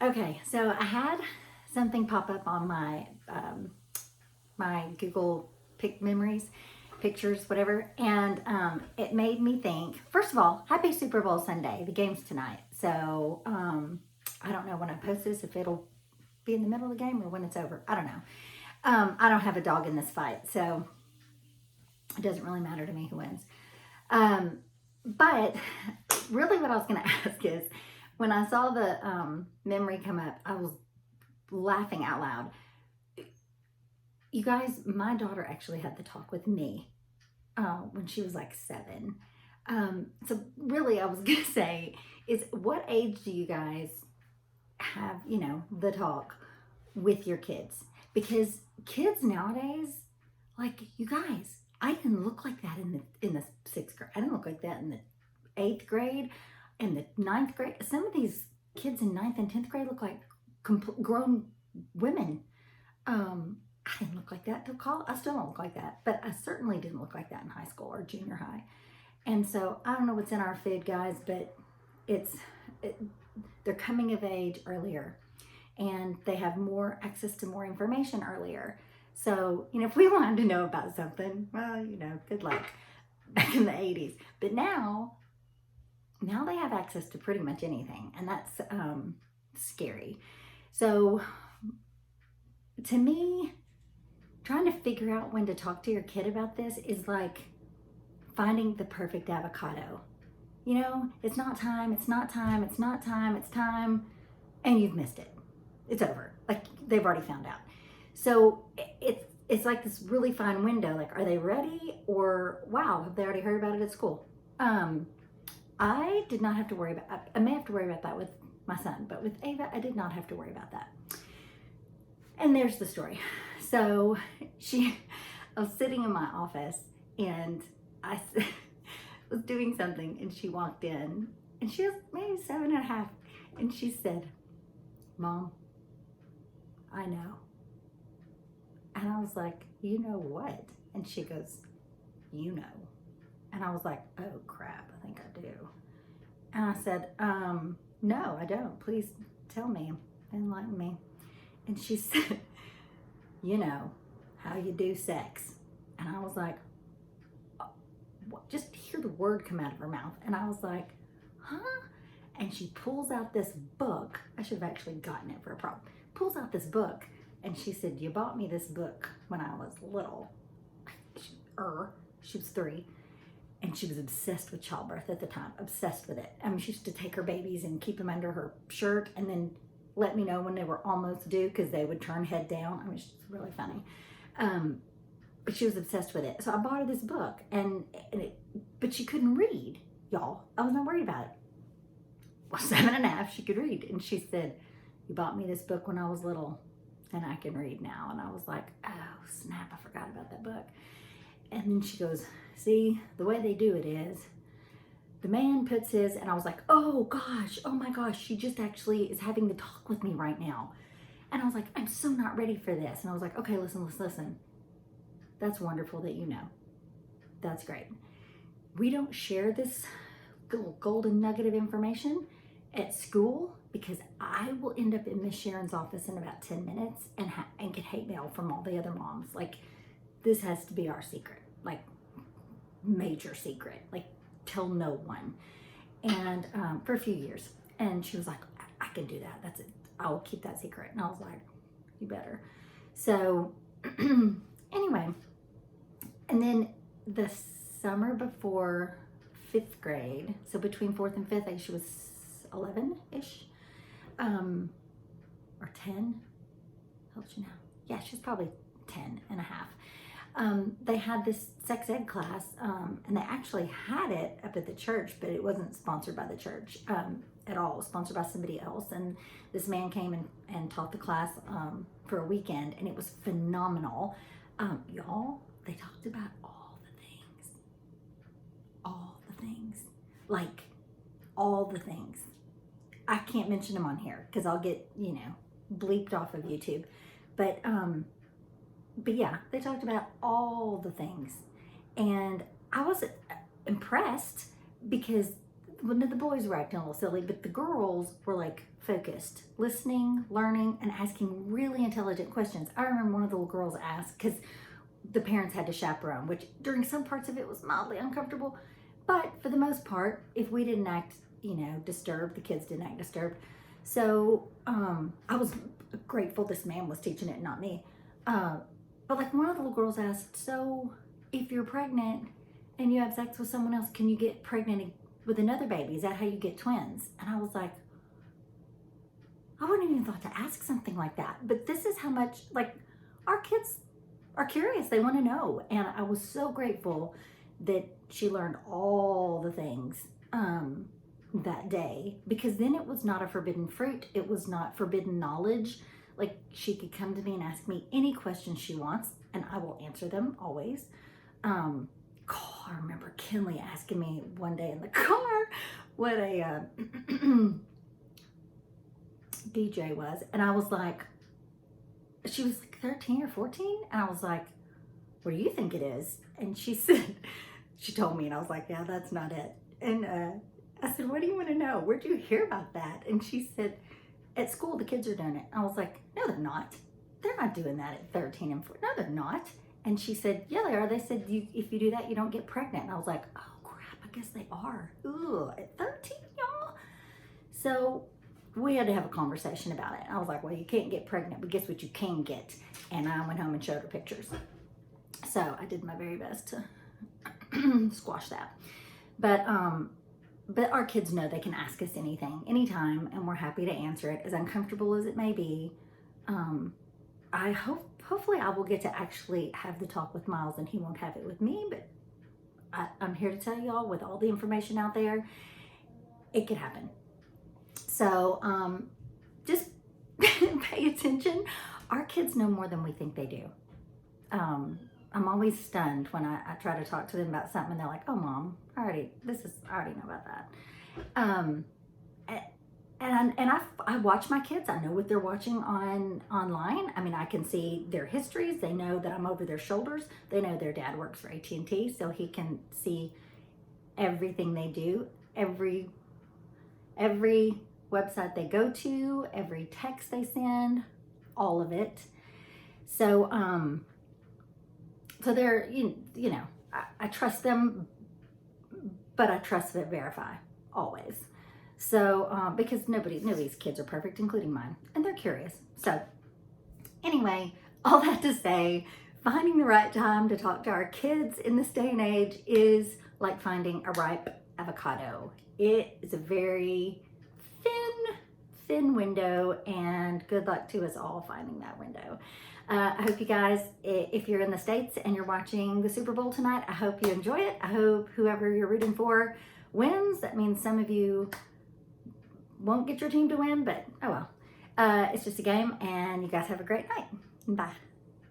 Okay, so I had something pop up on my Google memories, pictures, whatever, and it made me think. First of all, happy Super Bowl Sunday. The game's tonight, so I don't know when I post this if it'll be in the middle of the game or when it's over. I don't know. I don't have a dog in this fight, so it doesn't really matter to me who wins. But really, what I was going to ask is, when I saw the memory come up, I was laughing out loud. You guys, my daughter actually had the talk with me when she was like 7. So really, I was gonna say is, what age do you guys have, the talk with your kids? Because kids nowadays, like, you guys, I didn't look like that in the 6th grade. I didn't look like that in the 8th grade and the 9th grade. Some of these kids in 9th and 10th grade look like grown women. I didn't look like that till college. I still don't look like that, but I certainly didn't look like that in high school or junior high. And so I don't know what's in our food, guys, but it, they're coming of age earlier, and they have more access to more information earlier. So, if we wanted to know about something, well, good luck back in the 80s. But now they have access to pretty much anything, and that's scary. So to me, trying to figure out when to talk to your kid about this is like finding the perfect avocado. It's not time, it's not time, it's not time, it's time, and you've missed it. It's over. Like, they've already found out. So it's like this really fine window. Like, are they ready? Or, wow, have they already heard about it at school? I did not have to worry about, I may have to worry about that with my son, but with Ava, I did not have to worry about that. And there's the story. So I was sitting in my office, and I was doing something, and she walked in, and she was maybe 7.5, and she said, "Mom, I know." And I was like, "You know what?" And she goes, "You know." And I was like, "Oh crap, I think I do." And I said, "No, I don't. Please tell me, enlighten me." And she said, "You know how you do sex." And I was like, oh, what? Just hear the word come out of her mouth. And I was like, "Huh?" And she pulls out this book. I should have actually gotten it for a problem. Pulls out this book, and she said, "You bought me this book when I was little." She was 3, and she was obsessed with childbirth at the time. Obsessed with it. I mean, she used to take her babies and keep them under her shirt, and then let me know when they were almost due, because they would turn head down. I mean, it's really funny. But she was obsessed with it. So I bought her this book, but she couldn't read, y'all. I was not worried about it. Well, 7.5, she could read. And she said, "You bought me this book when I was little, and I can read now." And I was like, oh, snap, I forgot about that book. And then she goes, "See, the way they do it is, the man puts his," and I was like, oh gosh, oh my gosh, she just actually is having the talk with me right now. And I was like, I'm so not ready for this. And I was like, okay, listen. That's wonderful that you know. That's great. We don't share this little golden nugget of information at school, because I will end up in Miss Sharon's office in about 10 minutes and get hate mail from all the other moms. Like, this has to be our secret, like, major secret. Like, tell no one. And for a few years. And she was like, I can do that. That's it. I'll keep that secret. And I was like, you better. So anyway, and then the summer before 5th grade, so between 4th and 5th, I guess she was 11-ish, or 10. How old is she now? Yeah, she's probably 10.5. They had this sex ed class, and they actually had it up at the church, but it wasn't sponsored by the church at all. It was sponsored by somebody else. And this man came and taught the class for a weekend, and it was phenomenal. Y'all, they talked about all the things, like all the things. I can't mention them on here because I'll get, bleeped off of YouTube. But yeah, they talked about all the things. And I was impressed because Well, the boys were acting a little silly, but the girls were like focused, listening, learning, and asking really intelligent questions. I remember one of the little girls asked, because the parents had to chaperone, which during some parts of it was mildly uncomfortable. But for the most part, if we didn't act, disturbed, the kids didn't act disturbed. So I was grateful this man was teaching it, not me. But like one of the little girls asked, so if you're pregnant and you have sex with someone else, can you get pregnant with another baby? Is that how you get twins? And I was like, I wouldn't even thought to ask something like that. But this is how much, like, our kids are curious. They want to know. And I was so grateful that she learned all the things that day, because then it was not a forbidden fruit. It was not forbidden knowledge. Like, she could come to me and ask me any questions she wants, and I will answer them always. I remember Kinley asking me one day in the car what a DJ was, and I was like, she was like 13 or 14, and I was like, what do you think it is? And she said, she told me, and I was like, yeah, that's not it. And I said, what do you want to know? Where'd you hear about that? And she said, at school, the kids are doing it. I was like, no, they're not. They're not doing that at 13 and 14. No, they're not. And she said, yeah, they are. They said, if you do that, you don't get pregnant. And I was like, oh, crap, I guess they are. Ooh, at 13, y'all? So we had to have a conversation about it. I was like, well, you can't get pregnant, but guess what you can get? And I went home and showed her pictures. So I did my very best to squash that. But our kids know they can ask us anything, anytime, and we're happy to answer it, as uncomfortable as it may be. Hopefully I will get to actually have the talk with Miles, and he won't have it with me, but I'm here to tell y'all, with all the information out there, it could happen. So just pay attention. Our kids know more than we think they do. I'm always stunned when I try to talk to them about something and they're like, oh, Mom, I already know about that. And I watch my kids. I know what they're watching online. I mean, I can see their histories. They know that I'm over their shoulders. They know their dad works for AT&T, so he can see everything they do, every website they go to, every text they send, all of it. So, so they're, I trust them, but I trust but verify always. So, because nobody's kids are perfect, including mine, and they're curious. So anyway, all that to say, finding the right time to talk to our kids in this day and age is like finding a ripe avocado. It is a very thin window, and good luck to us all finding that window. I hope you guys, if you're in the States and you're watching the Super Bowl tonight, I hope you enjoy it. I hope whoever you're rooting for wins. That means some of you won't get your team to win, but oh well. It's just a game, and you guys have a great night. Bye.